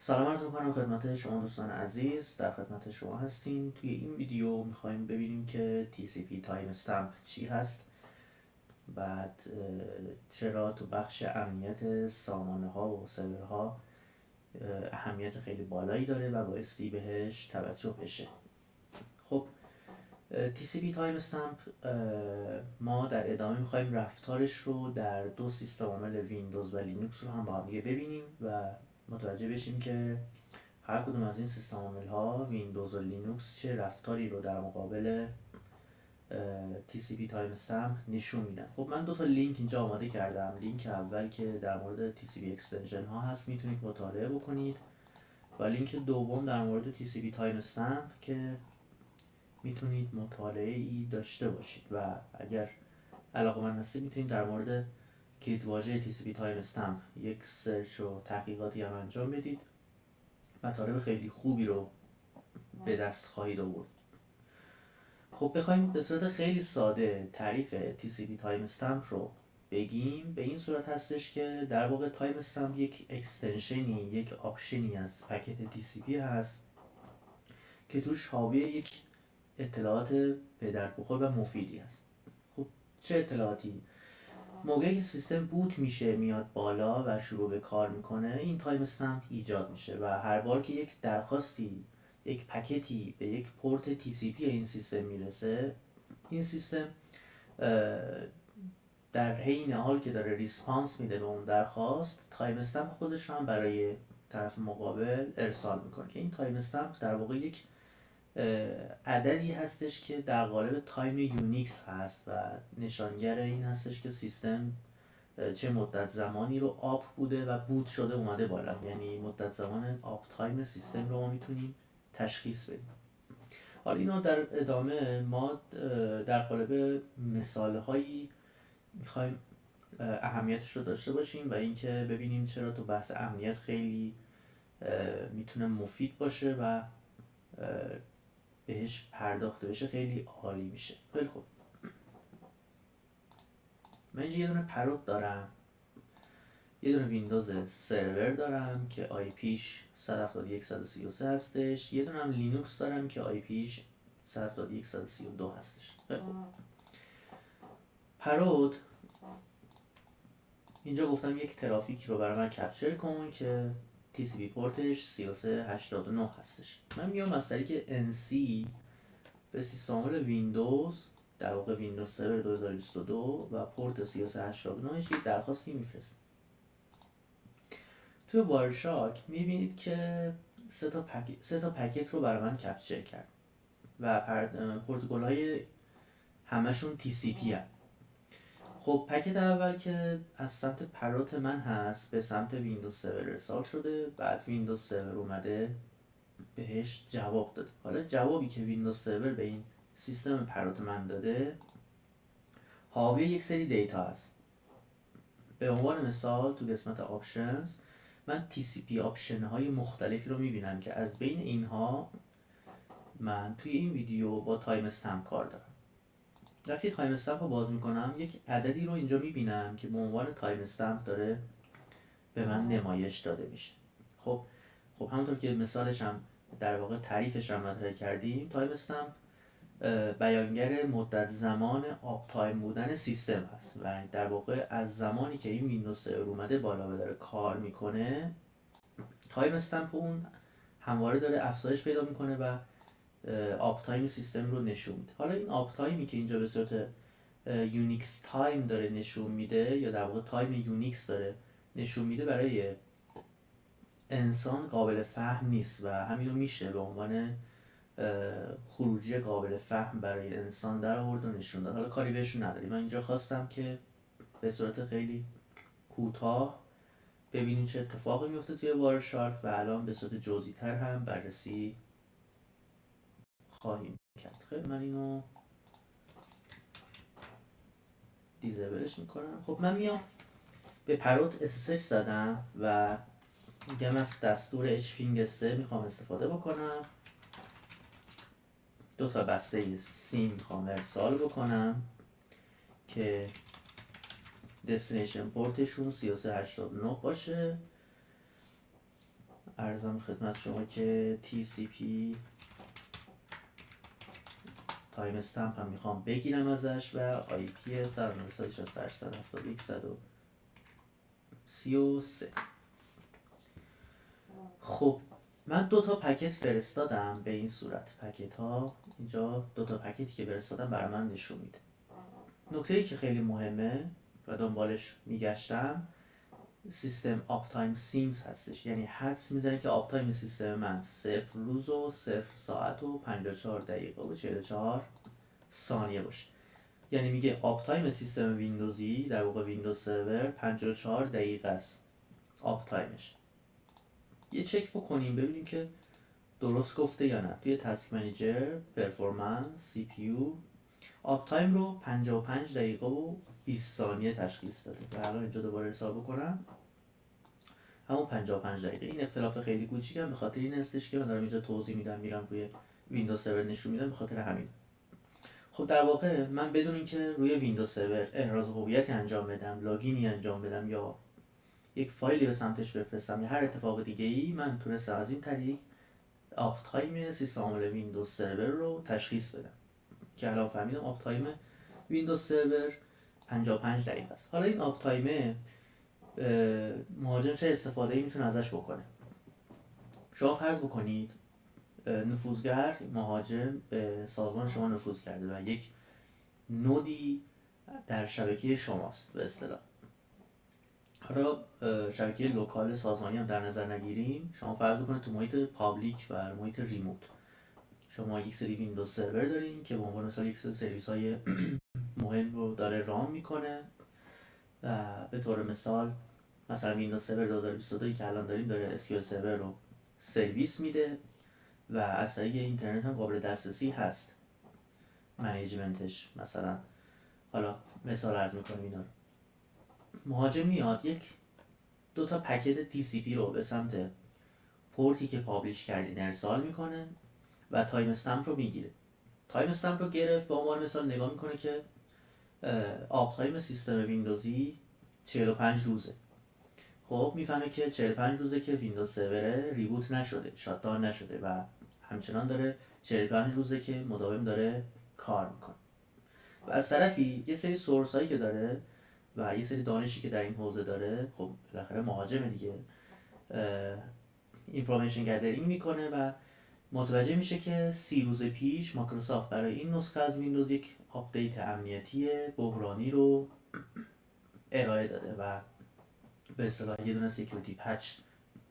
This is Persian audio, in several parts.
سلام عرض میکنم خدمت شما دوستان عزیز. در خدمت شما هستیم. توی این ویدیو میخوایم ببینیم که TCP تایم استمپ چی هست، بعد چرا تو بخش امنیت سامانه ها و سرورها اهمیت خیلی بالایی داره و بایستی بهش توجه بشه. خب TCP تایم استمپ ما در ادامه میخوایم رفتارش رو در دو سیستم عامل ویندوز و لینوکس رو هم با هم ببینیم و متوجه بشیم که هر کدوم از این سیستم عامل ها ویندوز و لینوکس چه رفتاری رو در مقابل TCP تایم استمپ نشون میدن. خب من دو تا لینک اینجا آماده کردم. لینک اول که در مورد TCP اکستنشن ها هست، میتونید مطالعه بکنید، و لینک دوم در مورد TCP تایم استمپ که میتونید مطالعه ای داشته باشید و اگر علاقه‌مند هستید میتونید در مورد کلیدواژه TCP تایم استمپ یک سرچ و تحقیقاتی هم انجام بدید. مطالب خیلی خوبی رو به دست خواهید آورد. خب بخوایم به صورت خیلی ساده تعریف TCP تایم استمپ رو بگیم، به این صورت هستش که در واقع تایم استمپ یک اکستنشنی، یک آپشنی از پکت TCP هست که توش حاوی یک اطلاعات به درد بخور و مفیدی هست. خب چه اطلاعاتی؟ موقعی که سیستم بوت میشه میاد بالا و شروع به کار میکنه، این تایم استمپ ایجاد میشه و هر بار که یک درخواستی، یک پکتی به یک پورت TCP این سیستم میرسه، این سیستم در حین حال که داره ریسپانس میده به اون درخواست، تایم استمپ خودش هم برای طرف مقابل ارسال میکنه که این تایم استمپ در واقع یک عددی هستش که در قالب تایم یونیکس هست و نشانگر این هستش که سیستم چه مدت زمانی رو آپ بوده و بوت شده اومده بالا، یعنی مدت زمان آپ تایم سیستم رو ما میتونیم تشخیص بدیم. حالا اینو در ادامه ما در قالب مثال هایی میخوایم اهمیتش رو داشته باشیم و اینکه ببینیم چرا تو بحث امنیت خیلی میتونه مفید باشه و بهش پرداخته بشه خیلی عالی میشه. خیلی خوب، من اینجا یه دونه پروت دارم، یه دونه ویندوز سرور دارم که آی پیش 172.133 هستش، یه دونه هم لینوکس دارم که آی پیش 172.132 هستش. خیلی خوب، پروت اینجا گفتم یک ترافیک رو برای من کپچر کن که TCP پورتش 3389 هستش. من میام از طریق NC به سیستم عامل ویندوز، در واقع ویندوز سرور 2022 و پورت 3389 یک درخواستی میفرستم. توی وایرشارک میبینید که سه تا پکت رو برای من کپچر کرد و پروتکل های همشون TCP هست. خب پکت اول که از سمت پروت من هست به سمت ویندوز سرور ارسال شده، بعد ویندوز سرور اومده بهش جواب داده. حالا جوابی که ویندوز سرور به این سیستم پروت من داده حاوی یک سری دیتا هست. به عنوان مثال تو قسمت آپشنز من TCP آپشن های مختلفی رو میبینم که از بین اینها من توی این ویدیو با تایم استمپ کار دارم. وقتی تایم استمپ رو باز میکنم یک عددی رو اینجا میبینم که به عنوان تایم استمپ داره به من نمایش داده میشه. خب همونطور که مثالش هم در واقع تعریفش هم مطرح کردیم، تایم استمپ بیانگر مدت زمان آپ تایم بودن سیستم هست و در واقع از زمانی که این ویندوز سرور اومده بالا و داره کار میکنه، تایم استمپ اون همواره داره افزایش پیدا میکنه و آپ تایم سیستم رو نشون میده. حالا این آپ تایمی که اینجا به صورت یونیکس تایم داره نشون میده یا در واقع تایم یونیکس داره نشون میده، برای انسان قابل فهم نیست و همینو میشه به عنوان خروجی قابل فهم برای انسان در آورد و نشون داد. حالا کاری بهشون نداریم، من اینجا خواستم که به صورت خیلی کوتاه ببینیم چه اتفاقی میفته توی وایرشارک و الان به صورت جزئی تر هم بررسی خواهیم کرد. خیلی من اینو دیزیبلش میکنم. خب من میام به پروت SSH زدم و میگم از دستور hping 3 میخوام استفاده بکنم، دو تا بسته سیم میخوام ارسال بکنم که دستینیشن پورتشون 3389 باشه عرضم خدمت شما که TCP تایم استمپ هم میخوام بگیرم ازش و IP 192.168.133. خب من 2 تا پکت فرستادم به این صورت. پکت ها اینجا 2 تا پکتی که فرستادم برای من نشون میده. نکته‌ای که خیلی مهمه و دنبالش میگشتم سیستم آپ تایم سیمز هستش، یعنی حدس میزنه که آپ تایم سیستم من 0 روز و 0 ساعت و 54 دقیقه و 44 ثانیه باشه. یعنی میگه آپ تایم سیستم ویندوزی در واقع ویندوز سرور 54 دقیقه است آپ تایمش. یه چک بکنیم ببینیم که درست گفته یا نه. توی تاسک منیجر پرفورمنس سی پی یو آپ تایم رو 55 دقیقه و 20 ثانیه تشخیص داده و الان اینجا دوباره حساب بکنم همون 55 دقیقه. این اختلاف خیلی کوچیکم به خاطر این هستش که من دارم اینجا توضیح میدم، میرم روی ویندوز سرور نشون میدم، به خاطر همین. خب در واقع من بدون اینکه روی ویندوز سرور احراز هویتی انجام بدم، لاگینی انجام بدم یا یک فایلی به سمتش بفرستم یا هر اتفاق دیگه ای، من تونستم از این طریق آپ تایم سیستم عامل ویندوز سرور رو تشخیص بدم که الان فهمیدم آپ تایم ویندوز سرور 55 دقیقه است. حالا این آپ تایم مهاجم چه استفاده‌ای میتونه ازش بکنه؟ شما فرض بکنید نفوذگر مهاجم به سازمان شما نفوذ کرده و یک نودی در شبکه شماست به اصطلاح. حالا شبکه لوکال سازمانی هم در نظر نگیریم، شما فرض بکنید تو محیط پابلیک و محیط ریموت شما یک سری ویندوز سرور دارین که به عنوان مثال یک سری سرویس های مهم رو داره رام میکنه و به طور مثلا ویندوز سرور 2022 که الان داریم داره اسکیول سرور رو سرویس میده و از طریق اینترنت هم قابل دسترسی هست منیجمنتش. مثلا حالا مثال عرض میکنیم اینا رو. مهاجم میاد یک 2 تا پکت TCP رو به سمت پورتی که پابلیش کردین ارسال میکنه و تایم استمپ رو میگیره. تایم استمپ رو گرفت، به عنوان مثال نگاه میکنه که آپ تایم سیستم ویندوزی 45 روزه. خب میفهمه که 45 روزه که ویندوز سرور ریبوت نشده، شاتداون نشده و همچنان داره 45 روزه که مداوم داره کار میکنه. و از طرفی یه سری سورس هایی که داره و یه سری دانشی که در این حوزه داره، خب بالاخره مهاجم دیگه اینفورمیشن گدرینگ میکنه و متوجه میشه که 30 روز پیش مایکروسافت برای این نسخه از ویندوز یک آپدیت امنیتی بحرانی رو ارائه داده و به اصطلاح یه دونه سکیوریتی پچ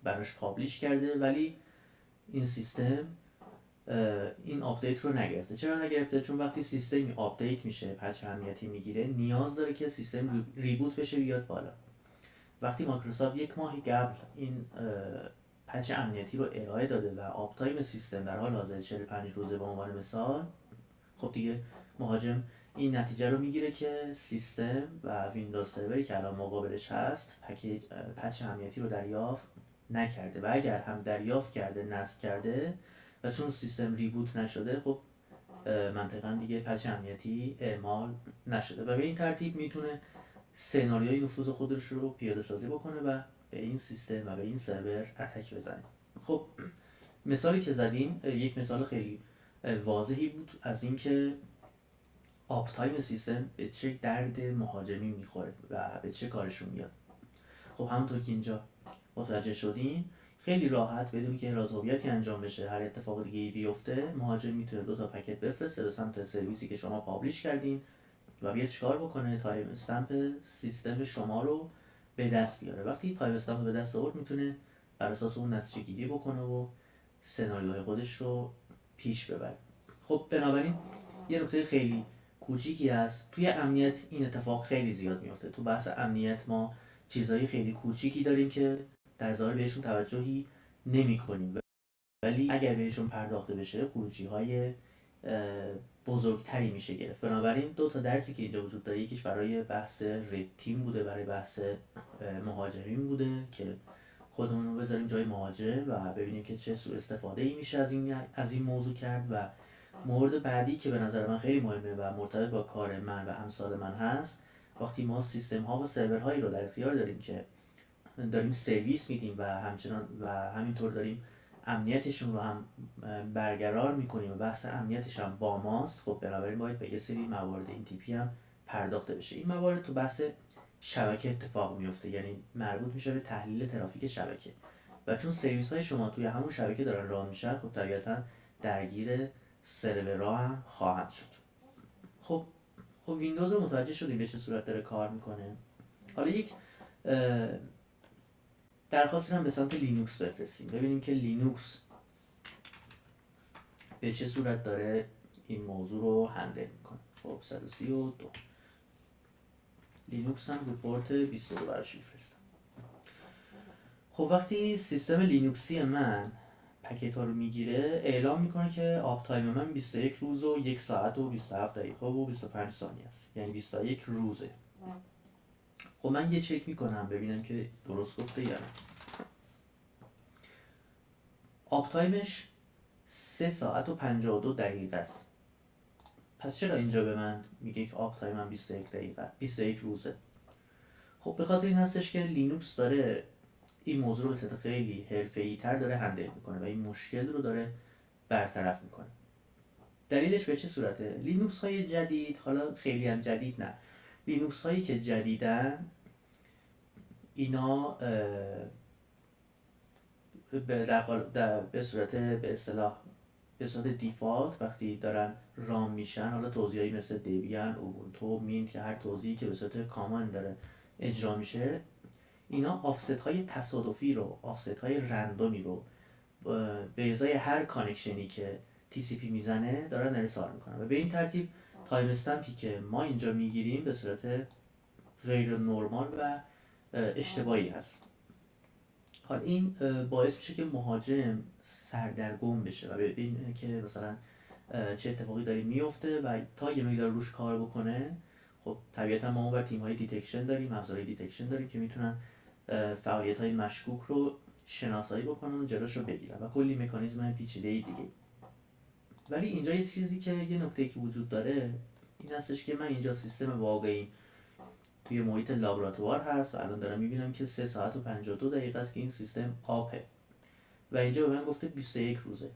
براش پابلیش کرده، ولی این سیستم این آپدیت رو نگرفته. چرا نگرفته؟ چون وقتی سیستمی آپدیت میشه، پچ امنیتی میگیره، نیاز داره که سیستم ریبوت بشه بیاد بالا. وقتی مایکروسافت 1 ماه قبل این پچ امنیتی رو ارائه داده و آپ تایم سیستم در حال حاضر 45 روزه به عنوان مثال، خب دیگه مهاجم این نتیجه رو میگیره که سیستم و ویندوز سروری که الان مقابلش هست پچ امنیتی رو دریافت نکرده و اگر هم دریافت کرده نصب کرده و چون سیستم ریبوت نشده، خب منطقا دیگه پچ امنیتی اعمال نشده و به این ترتیب میتونه سناریوی نفوذ خودش رو پیاده سازی بکنه و به این سیستم و به این سرور اتک بزنه. خب مثالی که زدیم یک مثال خیلی واضحی بود از اینکه آپ تایم سیستم به چه درد مهاجمی میخوره و به چه کارشون میاد. خب همونطور که اینجا متوجه شدین، خیلی راحت بدون که احراز هویتی انجام بشه، هر اتفاق دیگه ای بیفته، مهاجم میتونه 2 تا پکت بفرسته به سمت سرویسی که شما پابلیش کردین و بیاد چیکار بکنه؟ تایم استمپ سیستم شما رو به دست بیاره. وقتی تایم استمپ به دست آورد میتونه بر اساس اون نتیجه گیری بکنه و سناریوهای خودش رو پیش ببره. خب بنابراین یه نکته خیلی کوچیکی هست توی امنیت، این اتفاق خیلی زیاد میفته. تو بحث امنیت ما چیزهای خیلی کوچیکی داریم که در ظاهر بهشون توجهی نمی‌کنیم، ولی اگر بهشون پرداخته بشه خروجی‌های بزرگتری میشه گرفت. بنابراین 2 تا درسی که اینجا وجود داره، یکیش برای بحث رد تیم بوده، برای بحث مهاجمین بوده که خودمون رو بذاریم جای مهاجم و ببینیم که چه سوء استفاده‌ای میشه از این موضوع کرد. و مورد بعدی که به نظر من خیلی مهمه و مرتبط با کار من و امثال من هست، وقتی ما سیستم ها و سرورهایی رو در اختیار داریم که داریم سرویس میدیم و همچنان و همینطور داریم امنیتشون رو هم برقرار میکنیم و بحث امنیتش هم با ماست، خب بنابراین باید به یه سری موارد این تیپی هم پرداخته بشه. این موارد تو بحث شبکه اتفاق میفته، یعنی مربوط میشه به تحلیل ترافیک شبکه و چون سرویس های شما توی همون شبکه دارن راه میشن، خب طبیعتا درگیر سرورها هم خواهند شد. خب ویندوز رو متوجه شدیم به چه صورت داره کار میکنه. حالا یک درخواستی هم به سمت لینوکس بفرستیم، ببینیم که لینوکس به چه صورت داره این موضوع رو هندل میکنه. خب 132 لینوکس هم رپورت 22 براش میفرستم. خب وقتی سیستم لینوکسی من پکیت ها رو میگیره، اعلام میکنه که آپ تایم من 21 روز و 1 ساعت و 27 دقیقه و 25 ثانیه است، یعنی 21 روزه. خب من یه چک میکنم ببینم که درست گفته یا نه. آپ تایمش 3 ساعت و 52 دقیقه است. پس چرا اینجا به من میگه که آپ تایم من 21 روزه؟ خب به خاطر این هستش که لینوکس داره این موضوع رو به صورت خیلی حرفه‌ای تر داره هندل میکنه و این مشکل رو داره برطرف میکنه. دلیلش به چه صورته؟ لینوکس های جدید، حالا خیلی هم جدید نه، لینوکس هایی که جدیدن اینا به صورت به اصطلاح به صورت دیفالت وقتی دارن رام میشن، حالا توضیحایی مثل دبیان، اوبونتو، مینت که هر توضیحی که به صورت کامان داره اجرا میشه، اینا آفست های تصادفی رو، آفست های رندومی رو به ازای هر کانکشنی که TCP میزنه دارن ارسال میکنن و به این ترتیب تایم استمپی که ما اینجا میگیریم به صورت غیر نرمال و اشتباهی هست. حالا این باعث میشه که مهاجم سردرگم بشه و ببینه که مثلا چه اتفاقی داره میفته و تا یه مقدار روش کار بکنه. خب طبیعتا ما اونور تیم های دیتکشن داریم، ابزارهای دیتکشن داریم که میتونن فعالیت های مشکوک رو شناسایی بکنن و جلوش رو بگیرن و کلی مکانیزم پیچیده دیگه. ولی اینجا یه چیزی که یه نکته که وجود داره این هستش که من اینجا سیستم واقعی توی محیط لابراتوار هست و الان دارم میبینم که 3 ساعت و 52 دقیقه است که این سیستم آپه و اینجا به من گفته 21 روزه.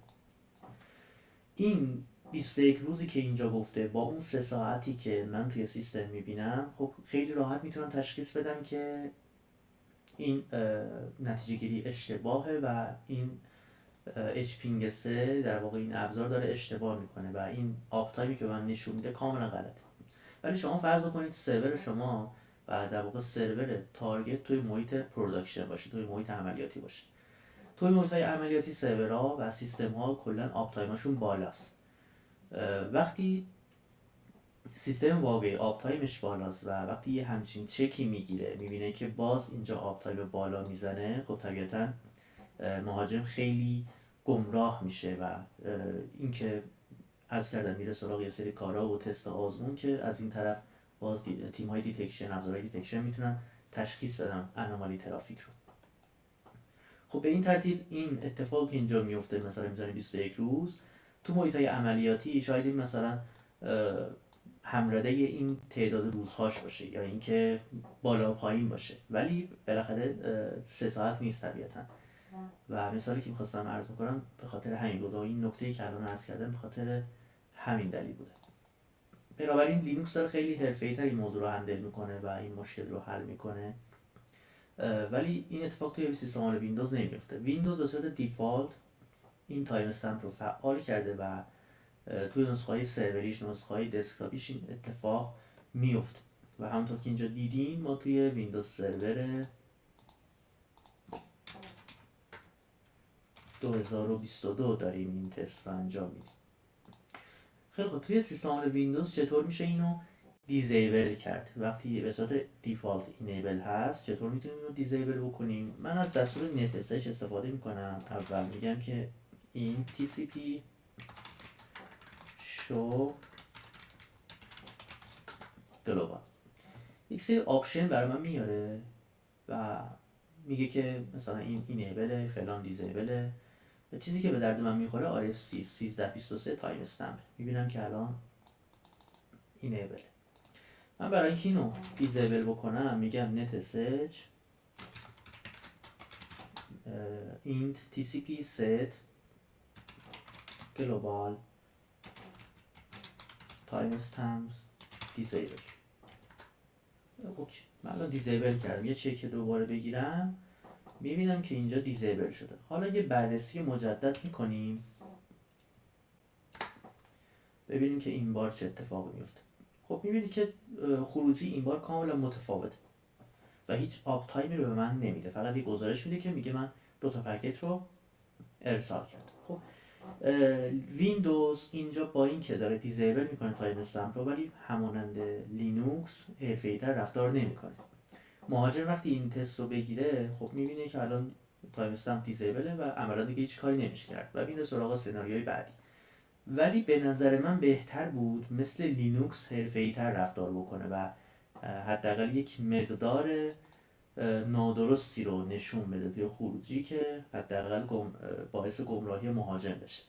این 21 روزی که اینجا گفته با اون 3 ساعتی که من توی سیستم میبینم، خب خیلی راحت میتونم تشخیص بدم که این نتیجه گیری اشتباهه و این اچ 3 در واقع این ابزار داره اشتباه میکنه و این آپ تایمی که من نشون میده کاملا غلطه. ولی شما فرض بکنید سرور شما و در واقع سرور تارگت توی محیط پروداکشن باشه، توی محیط عملیاتی باشه. توی محیط های عملیاتی سرورها و سیستم ها کلا آپ تایمشون بالاست. وقتی سیستم واقعی آپ تایمش بالاست و وقتی یه همچین چکی میگیره میبینه که باز اینجا آپ تایم بالا میزنه، خب طبیعتا مهاجم خیلی گمراه میشه و اینکه از کردن میره سراغ یه سری کارا و تست آزمون که از این طرف باز تیم های دیتکشن، ابزارهای دیتکشن میتونن تشخیص بدن انومالی ترافیک رو. خب به این ترتیب این اتفاق که اینجا میفته مثلا میذاریم 21 روز، تو محیط های عملیاتی شاید این مثلا همرده این تعداد روزهاش باشه یا اینکه بالا و پایین باشه، ولی بالاخره 3 ساعت نیست طبیعتا. و مثالی که میخواستم عرض بکنم به خاطر همین بود و این نکته‌ای که الان عرض کردم به خاطر همین دلیل بوده. بنابراین لینوکس داره خیلی حرفه‌ای‌تر این موضوع رو هندل میکنه و این مشکل رو حل میکنه، ولی این اتفاق توی سیستم ویندوز نمیفته. ویندوز به صورت دیفالت این تایم استمپ رو فعال کرده و توی نسخه‌های سروریش، نسخه‌های دسکتاپیش این اتفاق میفته و همونطور که اینجا دیدین ما توی ویندوز سرور 2022 داریم این تست رو انجام میدیم. خیلی خب توی سیستم ویندوز چطور میشه اینو دیزیبل کرد؟ وقتی به صورت دیفالت اینیبل هست چطور میتونیم اینو دیزیبل بکنیم؟ من از دستور NetSH استفاده میکنم. اول میگم که این TCP show global یک سری آپشن برای من میاره و میگه که مثلا این اینیبل فلان دیزیبل. چیزی که به درد من میخوره RFC 1323 تایم استمپ. میبینم که الان اینیبل. من برای اینکه اینو دیزیبل بکنم میگم NetSH int tcp set global timestamps disable. اوکی، من الان دیزیبل کردم. یه چک دوباره بگیرم میبینم که اینجا دیزیبل شده. حالا یه بررسی مجدد میکنیم ببینیم که این بار چه اتفاقی میفته. خب میبینید که خروجی این بار کاملا متفاوته و هیچ آپ تایمی رو به من نمیده، فقط یه گزارش میده که میگه من 2 تا پکت رو ارسال کردم. خب ویندوز اینجا با این که داره دیزیبل میکنه تایم استمپ رو، ولی همانند لینوکس حرفه‌ای‌تر رفتار نمیکنه. مهاجم وقتی این تست رو بگیره خب میبینه که الان تایم استمپ دیزیبله و عملا دیگه هیچ کاری نمیشه کرد و میره سراغ سناریوی بعدی. ولی به نظر من بهتر بود مثل لینوکس حرفه‌ای‌تر رفتار بکنه و حداقل یک مقدار نادرستی رو نشون بده توی خروجی که حداقل باعث گمراهی مهاجم بشه.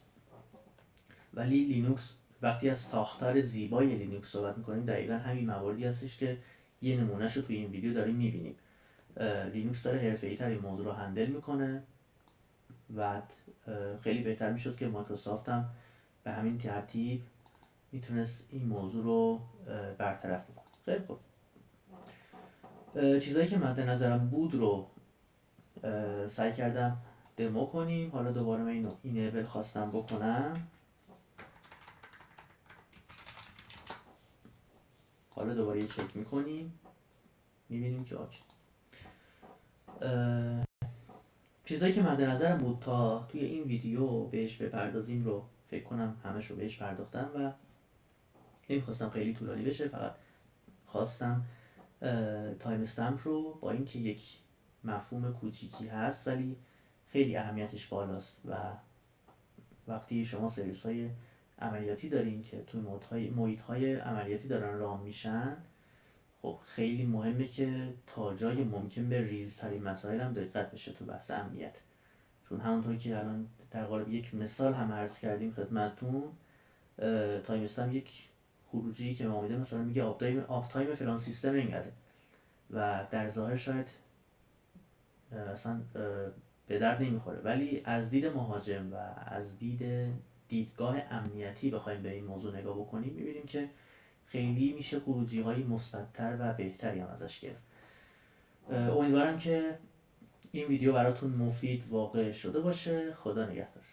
ولی لینوکس وقتی از ساختار زیبای لینوکس صحبت میکنیم دقیقا همین مواردی هستش که یه نمونهش رو توی این ویدیو داریم میبینیم. لینوکس داره حرفه‌ای‌تر این موضوع رو هندل میکنه و خیلی بهتر میشد که مایکروسافت هم به همین ترتیب میتونست این موضوع رو برطرف بکنه. خیلی خوب، چیزایی که مد نظرم بود رو سعی کردم دمو کنیم. حالا دوباره من اینو اینیبل خواستم بکنم. حالا دوباره یه چک میکنیم میبینیم که اوکی. چیزایی که مد نظرم بود تا توی این ویدیو بهش بپردازیم رو فکر کنم همش رو بهش پرداختم و نمیخواستم خیلی طولانی بشه. فقط خواستم تایم استمپ رو با اینکه یک مفهوم کوچیکی هست ولی خیلی اهمیتش بالاست و وقتی شما سرویس های عملیاتی دارین که توی محیط های عملیاتی دارن رام میشن، خب خیلی مهمه که تا جای ممکن به ریزترین مسائل هم دقت بشه تو بحث امنیت. چون همونطور که الان در قالب یک مثال هم عرض کردیم خدمتتون، تایم استمپ یک خروجی که ما میده مثلا میگه آپ تایم فلان سیستم اینقدره و در ظاهر شاید اصلا به درد نمیخوره، ولی از دید مهاجم و از دیدگاه امنیتی بخوایم به این موضوع نگاه بکنیم میبینیم که خیلی میشه خروجی های مثبت‌تر و بهتری هم ازش گرفت. امیدوارم که این ویدیو براتون مفید واقع شده باشه. خدا نگهدار.